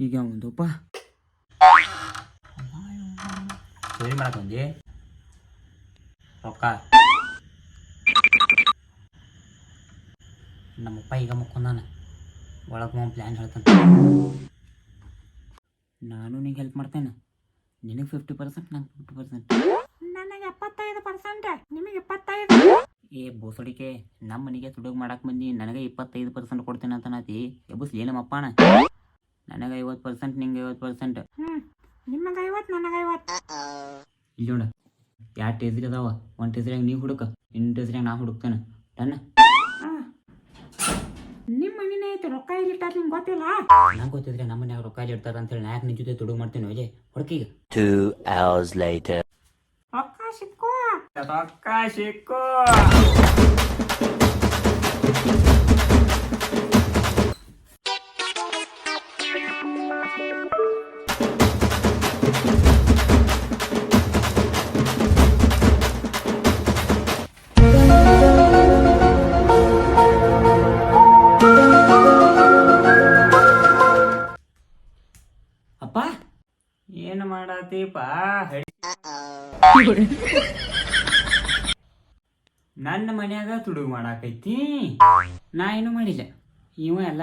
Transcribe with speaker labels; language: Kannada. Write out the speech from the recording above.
Speaker 1: ಈಗ ಒಂದಪ್ಪ ಸರಿ ಮಾಡಕೊಂಡಿ ರೊಕ್ಕ ನಮ್ಮಪ್ಪ ಈಗ ಮುಕ್ಕೊಂದಾನ ಒಳಗೆ ಪ್ಲ್ಯಾನ್ ಹೇಳ್ತಾನೆ. ನಾನು ನಿಂಗೆ ಹೆಲ್ಪ್ ಮಾಡ್ತೇನೆ. ನಿನಗೆ 50%, ನಂಗೆ 50%.
Speaker 2: ನನಗೆ 75%, ನಿಮಗೆ 25.
Speaker 1: ಏ ಬೋಸಡಿಕೆ, ನಮ್ಮ ಮನೆಗೆ ತುಡುಗು ಮಾಡಕ್ಕೆ ಬಂದು ನನಗೆ 25% ಕೊಡ್ತೇನೆ ಅಂತ ನಾತಿ ಎಬ್ಬಸ್ಲಿ ನಮ್ಮಪ್ಪನ. ನನಗೆ 50%, ನಿಂಗೆ 50%.
Speaker 2: ನಿಮಗೆ 50, ನನಗೆ 50.
Speaker 1: ಇಲ್ಲಿ ನೋಡ, ಎರಡು ಟೇಸ್ರಿ ಅದಾವ. ಒಂದು ಟೇಸ್ರಿಯಾಗ ನೀವು ಹುಡುಕ, ಇನ್ನೊಂದು ಟೇಸ್ರಿಯಾಗ ನಾ ಹುಡುಕ್ತೇನೆ. ಡನ್?
Speaker 2: ನಿಮ್ಮ ಮನೇನೇ ಐತೆ, ರೊಕ್ಕ ಇಲ್ಲಿಟ್ಟಾರ ನಿಮ್ಗೆ ಗೊತ್ತಿಲ್ಲ?
Speaker 1: ನಂಗೆ ಗೊತ್ತಿದ್ರೆ ನಮ್ಮ ಮನ್ಯಾಗ ರೊಕ್ಕ ಇಡ್ತಾರ ಅಂತೇಳಿ ನಾ ಯಾಕೆ ನಿನ್ನ ಜೊತೆ ತುಡುಗು ಮಾಡ್ತೇನೆ. Ajay ಹುಡುಕೀಗ
Speaker 3: 2 hours later.
Speaker 2: ರೊಕ್ಕ ಸಿಕ್ಕೋ.
Speaker 1: ರೊಕ್ಕ ಸಿಕ್ಕೋ. ಅಪ್ಪ ಏನು ಮಾಡತ್ತೀಪ? ನನ್ನ ಮನ್ಯಾಗ ತುಡುಗು ಮಾಡಾಕೈತಿ, ನಾ ಏನು ಮಾಡಿಲ್ಲ. ಇವ ಎಲ್ಲ